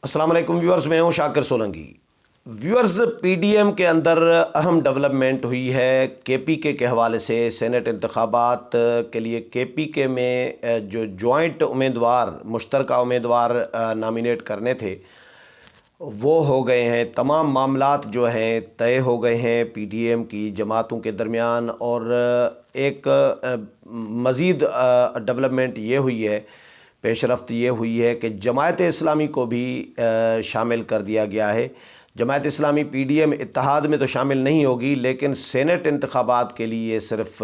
السلام علیکم ویورز، میں ہوں Shakir Solangi. Viewers, P D M کے اندر اہم ڈیولپمنٹ ہوئی ہے کے پی کے حوالے سے۔ سینٹ انتخابات کے لیے کے پی کے میں جو جوائنٹ امیدوار، مشترکہ امیدوار نامینیٹ کرنے تھے وہ ہو گئے ہیں۔ تمام معاملات جو ہیں طے ہو گئے ہیں پی ڈی ایم کی جماعتوں کے درمیان، اور ایک مزید ڈیولپمنٹ یہ ہوئی ہے، پیش رفت یہ ہوئی ہے کہ جماعت اسلامی کو بھی شامل کر دیا گیا ہے۔ جماعت اسلامی پی ڈی ایم اتحاد میں تو شامل نہیں ہوگی، لیکن سینٹ انتخابات کے لیے صرف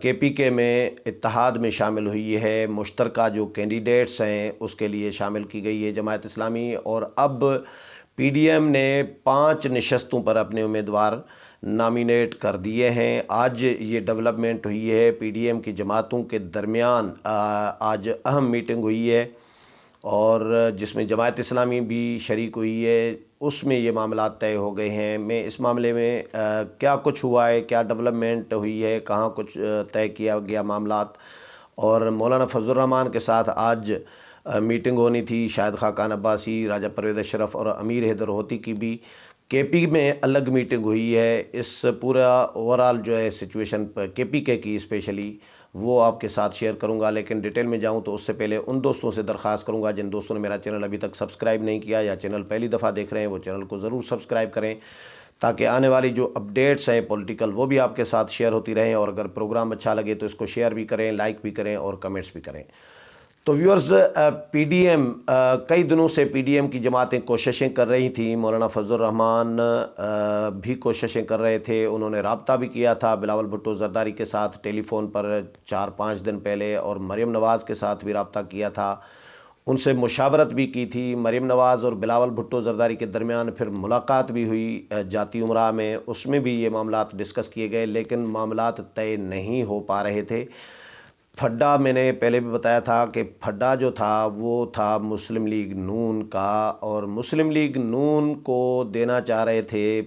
کے پی کے میں اتحاد میں شامل ہوئی ہے۔ مشترکہ جو کینڈیڈیٹس ہیں اس کے لیے شامل کی گئی ہے جماعت اسلامی، اور اب پی ڈی ایم نے 5 نشستوں پر اپنے امیدوار نامینیٹ کر دیے ہیں۔ آج یہ ڈیولپمنٹ ہوئی ہے پی ڈی ایم کی جماعتوں کے درمیان۔ آج اہم میٹنگ ہوئی ہے اور جس میں جماعت اسلامی بھی شریک ہوئی ہے، اس میں یہ معاملات طے ہو گئے ہیں۔ میں اس معاملے میں کیا کچھ ہوا ہے، کیا ڈیولپمنٹ ہوئی ہے، کہاں کچھ طے کیا گیا معاملات، اور مولانا فضل الرحمان کے ساتھ آج میٹنگ ہونی تھی، شاہد خاقان عباسی، راجہ پرویز اشرف اور امیر حیدر ہوتی کی بھی کے پی میں الگ میٹنگ ہوئی ہے۔ اس پورا اوورال جو ہے سچویشن کے پی کے کی اسپیشلی وہ آپ کے ساتھ شیئر کروں گا، لیکن ڈیٹیل میں جاؤں تو اس سے پہلے ان دوستوں سے درخواست کروں گا جن دوستوں نے میرا چینل ابھی تک سبسکرائب نہیں کیا یا چینل پہلی دفعہ دیکھ رہے ہیں، وہ چینل کو ضرور سبسکرائب کریں تاکہ آنے والی جو اپڈیٹس ہیں پولیٹیکل وہ بھی آپ کے ساتھ شیئر ہوتی رہیں، اور اگر پروگرام اچھا لگے تو اس کو شیئر بھی کریں، لائک بھی کریں اور کمنٹس بھی کریں۔ تو ویورز، پی ڈی ایم کئی دنوں سے پی ڈی ایم کی جماعتیں کوششیں کر رہی تھیں۔ مولانا فضل الرحمان بھی کوششیں کر رہے تھے، انہوں نے رابطہ بھی کیا تھا بلاول بھٹو زرداری کے ساتھ ٹیلی فون پر 4-5 دن پہلے، اور مریم نواز کے ساتھ بھی رابطہ کیا تھا، ان سے مشاورت بھی کی تھی۔ مریم نواز اور بلاول بھٹو زرداری کے درمیان پھر ملاقات بھی ہوئی جاتی امراء میں، اس میں بھی یہ معاملات ڈسکس کیے گئے، لیکن معاملات طے نہیں ہو پا رہے تھے۔ پھڈا، میں نے پہلے بھی بتایا تھا کہ پھڈا جو تھا وہ تھا مسلم لیگ نون کا، اور مسلم لیگ نون کو دینا چاہ رہے تھے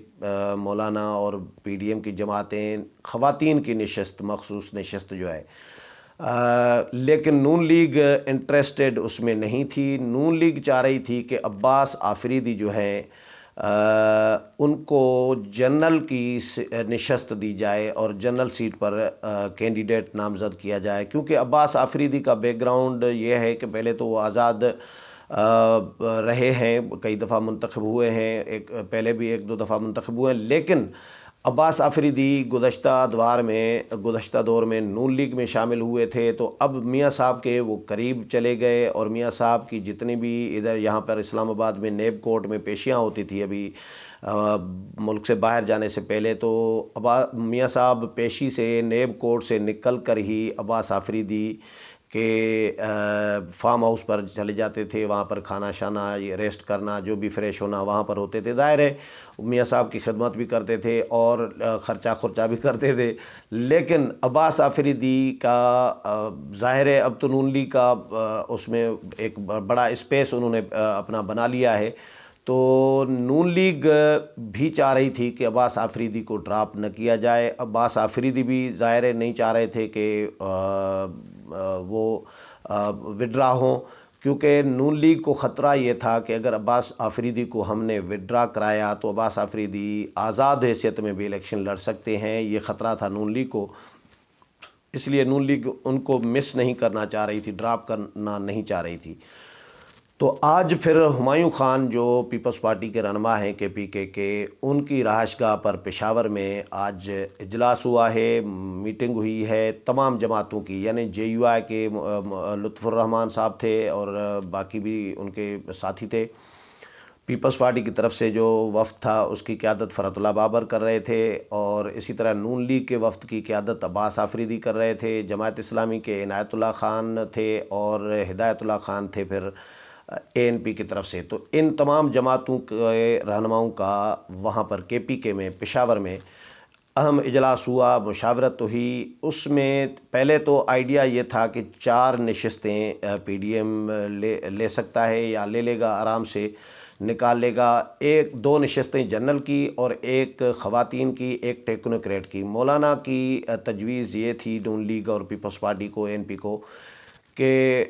مولانا اور پی ڈی ایم کی جماعتیں خواتین کی نشست، مخصوص نشست جو ہے، لیکن نون لیگ انٹرسٹڈ اس میں نہیں تھی۔ نون لیگ چاہ رہی تھی کہ عباس آفریدی جو ہے ان کو جنرل کی نشست دی جائے اور جنرل سیٹ پر کینڈیڈیٹ نامزد کیا جائے، کیونکہ عباس آفریدی کا بیک گراؤنڈ یہ ہے کہ پہلے تو وہ آزاد رہے ہیں، کئی دفعہ منتخب ہوئے ہیں، پہلے بھی 1-2 دفعہ منتخب ہوئے ہیں، لیکن عباس آفریدی گزشتہ دور میں نون لیگ میں شامل ہوئے تھے، تو اب میاں صاحب کے وہ قریب چلے گئے، اور میاں صاحب کی جتنی بھی ادھر یہاں پر اسلام آباد میں نیب کورٹ میں پیشیاں ہوتی تھی ابھی ملک سے باہر جانے سے پہلے، تو میاں صاحب پیشی سے نیب کورٹ سے نکل کر ہی عباس آفریدی کہ فارم ہاؤس پر چلے جاتے تھے، وہاں پر کھانا شانا، ریسٹ کرنا، جو بھی فریش ہونا وہاں پر ہوتے تھے۔ ظاہر ہے میاں صاحب کی خدمت بھی کرتے تھے اور خرچہ بھی کرتے تھے، لیکن عباس آفریدی کا ظاہر ہے اب تو نون لیگ کا اس میں ایک بڑا اسپیس انہوں نے اپنا بنا لیا ہے، تو نون لیگ بھی چاہ رہی تھی کہ عباس آفریدی کو ڈراپ نہ کیا جائے۔ عباس آفریدی بھی ظاہر ہے نہیں چاہ رہے تھے کہ وہ وڈرا ہوں، کیونکہ نون لیگ کو خطرہ یہ تھا کہ اگر عباس آفریدی کو ہم نے وڈرا کرایا تو عباس آفریدی آزاد حیثیت میں بھی الیکشن لڑ سکتے ہیں، یہ خطرہ تھا نون لیگ کو، اس لیے نون لیگ ان کو مس نہیں کرنا چاہ رہی تھی، ڈراپ کرنا نہیں چاہ رہی تھی۔ تو آج پھر ہمایوں خان جو پیپلز پارٹی کے رہنما ہیں کے پی کے ان کی رہائش گاہ پر پشاور میں آج اجلاس ہوا ہے، میٹنگ ہوئی ہے تمام جماعتوں کی، یعنی جے یو آئی کے لطف الرحمان صاحب تھے اور باقی بھی ان کے ساتھی تھے۔ پیپلز پارٹی کی طرف سے جو وفد تھا اس کی قیادت فرحت اللہ بابر کر رہے تھے، اور اسی طرح نون لیگ کے وفد کی قیادت عباس آفریدی کر رہے تھے، جماعت اسلامی کے عنایت اللہ خان تھے اور ہدایت اللہ خان تھے پھر اے این پی کی طرف سے۔ تو ان تمام جماعتوں کے رہنماؤں کا وہاں پر کے پی کے میں پشاور میں اہم اجلاس ہوا، مشاورت ہوئی۔ اس میں پہلے تو آئیڈیا یہ تھا کہ 4 نشستیں پی ڈی ایم لے سکتا ہے یا لے لے گا، آرام سے نکال لے گا، 2 نشستیں جنرل کی اور 1 خواتین کی، 1 ٹیکنوکریٹ کی۔ مولانا کی تجویز یہ تھی نون لیگ اور پیپلز پارٹی کو، اے این پی کو، کہ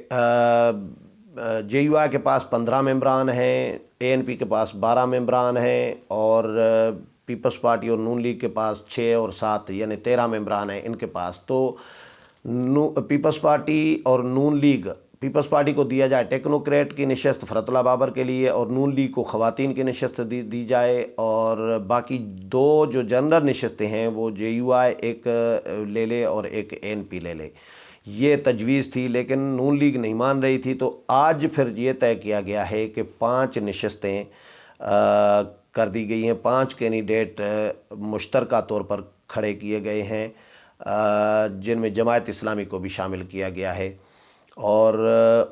جے یو آئی کے پاس 15 ممبران ہیں، اے این پی کے پاس 12 ممبران ہیں، اور پیپلز پارٹی اور نون لیگ کے پاس 6 اور 7 یعنی 13 ممبران ہیں ان کے پاس۔ تو پیپلز پارٹی اور نون لیگ، پیپلز پارٹی کو دیا جائے ٹیکنوکریٹ کی نشست فرت اللہ بابر کے لیے، اور نون لیگ کو خواتین کی نشست دی جائے، اور باقی 2 جو جنرل نشستیں ہیں وہ جے یو آئی ایک لے لے اور ایک اے این پی لے لے، یہ تجویز تھی، لیکن نون لیگ نہیں مان رہی تھی۔ تو آج پھر یہ طے کیا گیا ہے کہ 5 نشستیں کر دی گئی ہیں، 5 کینڈیڈیٹ مشترکہ طور پر کھڑے کیے گئے ہیں، جن میں جماعت اسلامی کو بھی شامل کیا گیا ہے، اور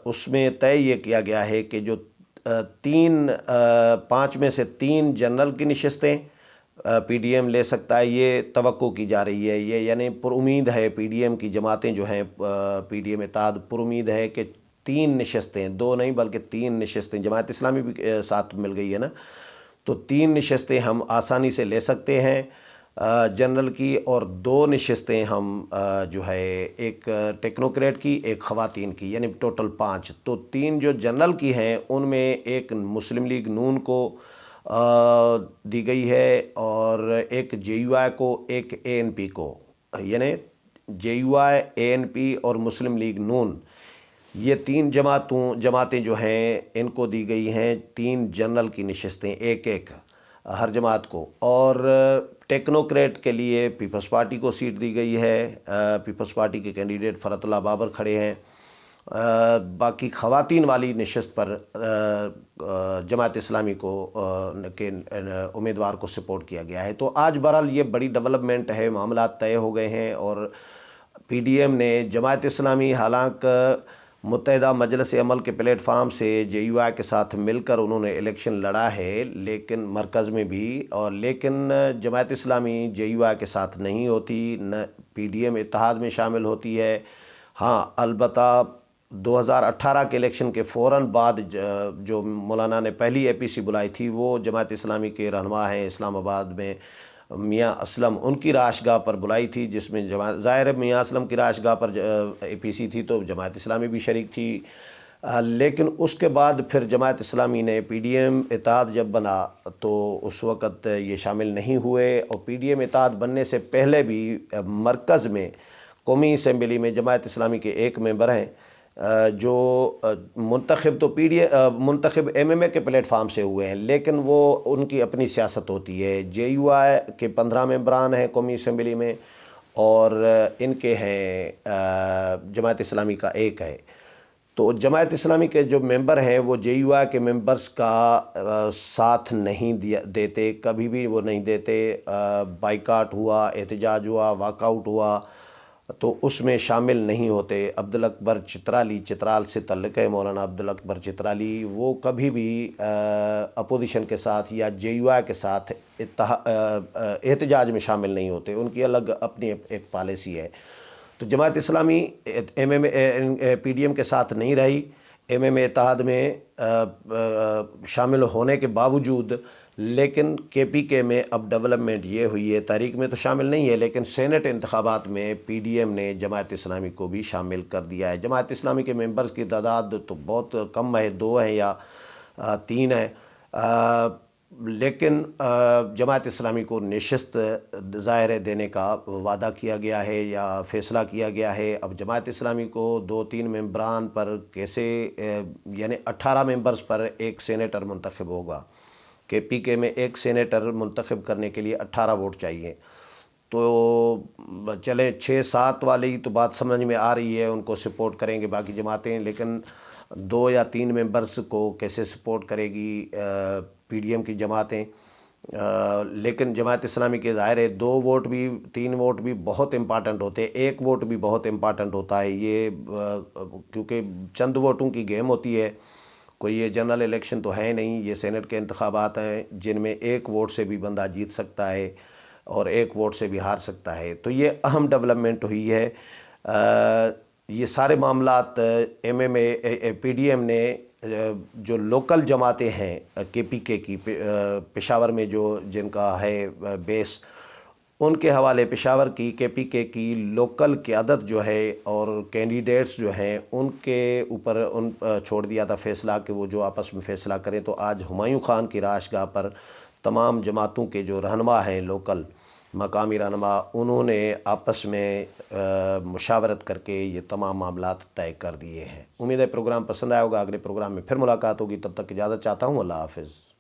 اس میں طے یہ کیا گیا ہے کہ جو 5 میں سے 3 جنرل کی نشستیں پی ڈی ایم لے سکتا ہے، یہ توقع کی جا رہی ہے، یہ یعنی پر امید ہے پی ڈی ایم کی جماعتیں جو ہیں، پی ڈی ایم اتحاد پر امید ہے کہ 3 نشستیں، 2 نہیں بلکہ 3 نشستیں، جماعت اسلامی بھی ساتھ مل گئی ہے نا، تو 3 نشستیں ہم آسانی سے لے سکتے ہیں جنرل کی، اور 2 نشستیں ہم جو ہے ایک ٹیکنوکریٹ کی، ایک خواتین کی، یعنی ٹوٹل 5۔ تو 3 جو جنرل کی ہیں ان میں ایک مسلم لیگ نون کو دی گئی ہے، اور ایک جے یو آئی کو، ایک اے این پی کو، یعنی جے you I, a N P اور مسلم لیگ نون، یہ 3 جماعتیں جو ہیں ان کو دی گئی ہیں 3 جنرل کی نشستیں، ایک ایک ہر جماعت کو، اور ٹیکنوکریٹ کے لیے پیپلز پارٹی کو سیٹ دی گئی ہے، پیپلز پارٹی کے کینڈیڈیٹ فرت اللہ بابر کھڑے ہیں، باقی خواتین والی نشست پر جماعت اسلامی کو کے امیدوار کو سپورٹ کیا گیا ہے۔ تو آج بہرحال یہ بڑی ڈیولپمنٹ ہے، معاملات طے ہو گئے ہیں، اور پی ڈی ایم نے جماعت اسلامی حالانکہ متحدہ مجلس عمل کے پلیٹ فارم سے جے یو آئی کے ساتھ مل کر انہوں نے الیکشن لڑا ہے، لیکن مرکز میں بھی، اور لیکن جماعت اسلامی جے یو آئی کے ساتھ نہیں ہوتی، نہ پی ڈی ایم اتحاد میں شامل ہوتی ہے۔ ہاں البتہ 2018 کے الیکشن کے فوراً بعد جو مولانا نے پہلی اے پی سی بلائی تھی، وہ جماعت اسلامی کے رہنما ہیں اسلام آباد میں میاں اسلم، ان کی رہائش گاہ پر بلائی تھی، جس میں ظاہر ہے میاں اسلم کی رہائش گاہ پر اے پی سی تھی تو جماعت اسلامی بھی شریک تھی، لیکن اس کے بعد پھر جماعت اسلامی نے پی ڈی ایم اتحاد جب بنا تو اس وقت یہ شامل نہیں ہوئے، اور پی ڈی ایم اتحاد بننے سے پہلے بھی مرکز میں قومی اسمبلی میں جماعت اسلامی کے ایک ممبر ہیں جو منتخب تو منتخب ایم ایم اے کے پلیٹ فارم سے ہوئے ہیں، لیکن وہ ان کی اپنی سیاست ہوتی ہے۔ جے یو آئی کے 15 ممبران ہیں قومی اسمبلی میں، اور ان کے ہیں جماعت اسلامی کا ایک ہے۔ تو جماعت اسلامی کے جو ممبر ہیں وہ جے یو آئی کے ممبرز کا ساتھ نہیں دیتے، کبھی بھی وہ نہیں دیتے، بائیکاٹ ہوا، احتجاج ہوا، واک آؤٹ ہوا تو اس میں شامل نہیں ہوتے۔ عبدالاکبر چترالی، چترال سے تعلق ہے مولانا عبدالاکبر چترالی، وہ کبھی بھی اپوزیشن کے ساتھ یا جے یو آئی کے ساتھ احتجاج میں شامل نہیں ہوتے، ان کی الگ اپنی ایک پالیسی ہے۔ تو جماعت اسلامی پی ڈی ایم کے ساتھ نہیں رہی، ایم ایم اے اتحاد میں شامل ہونے کے باوجود، لیکن کے پی کے میں اب ڈیولپمنٹ یہ ہوئی ہے، تحریک میں تو شامل نہیں ہے، لیکن سینٹ انتخابات میں پی ڈی ایم نے جماعت اسلامی کو بھی شامل کر دیا ہے۔ جماعت اسلامی کے ممبرز کی تعداد تو بہت کم ہے، 2 ہیں یا 3 ہیں، لیکن جماعت اسلامی کو نشست ظاہر دینے کا وعدہ کیا گیا ہے یا فیصلہ کیا گیا ہے۔ اب جماعت اسلامی کو 2-3 ممبران پر کیسے، یعنی 18 ممبرز پر ایک سینیٹر منتخب ہوگا، کے پی کے میں ایک سینیٹر منتخب کرنے کے لیے 18 ووٹ چاہیے، تو چلیں 6-7 والی تو بات سمجھ میں آ رہی ہے، ان کو سپورٹ کریں گے باقی جماعتیں، لیکن 2 یا 3 ممبرز کو کیسے سپورٹ کرے گی پی ڈی ایم کی جماعتیں؟ لیکن جماعت اسلامی کے ظاہر ہے 2 ووٹ بھی، 3 ووٹ بھی بہت امپارٹنٹ ہوتے ہیں، 1 ووٹ بھی بہت امپارٹنٹ ہوتا ہے، یہ کیونکہ چند ووٹوں کی گیم ہوتی ہے، کوئی یہ جنرل الیکشن تو ہے نہیں، یہ سینٹ کے انتخابات ہیں جن میں 1 ووٹ سے بھی بندہ جیت سکتا ہے اور 1 ووٹ سے بھی ہار سکتا ہے۔ تو یہ اہم ڈیولپمنٹ ہوئی ہے۔ یہ سارے معاملات ایم ایم اے پی ڈی ایم نے جو لوکل جماعتیں ہیں کے پی کے کی، پشاور میں جو جن کا ہے بیس، ان کے حوالے پشاور کی KPK کی لوکل قیادت جو ہے اور کینڈیڈیٹس جو ہیں ان کے اوپر چھوڑ دیا تھا فیصلہ کہ وہ جو آپس میں فیصلہ کریں. تو آج ہمایوں خان کی رہائش گاہ پر تمام جماعتوں کے جو رہنما ہیں لوکل مقامی رہنما انہوں نے آپس میں مشاورت کر کے یہ تمام معاملات طے کر دیے ہیں. امید ہے پروگرام پسند آیا ہوگا. اگلے پروگرام میں پھر ملاقات ہوگی. تب تک اجازت چاہتا ہوں. اللہ حافظ.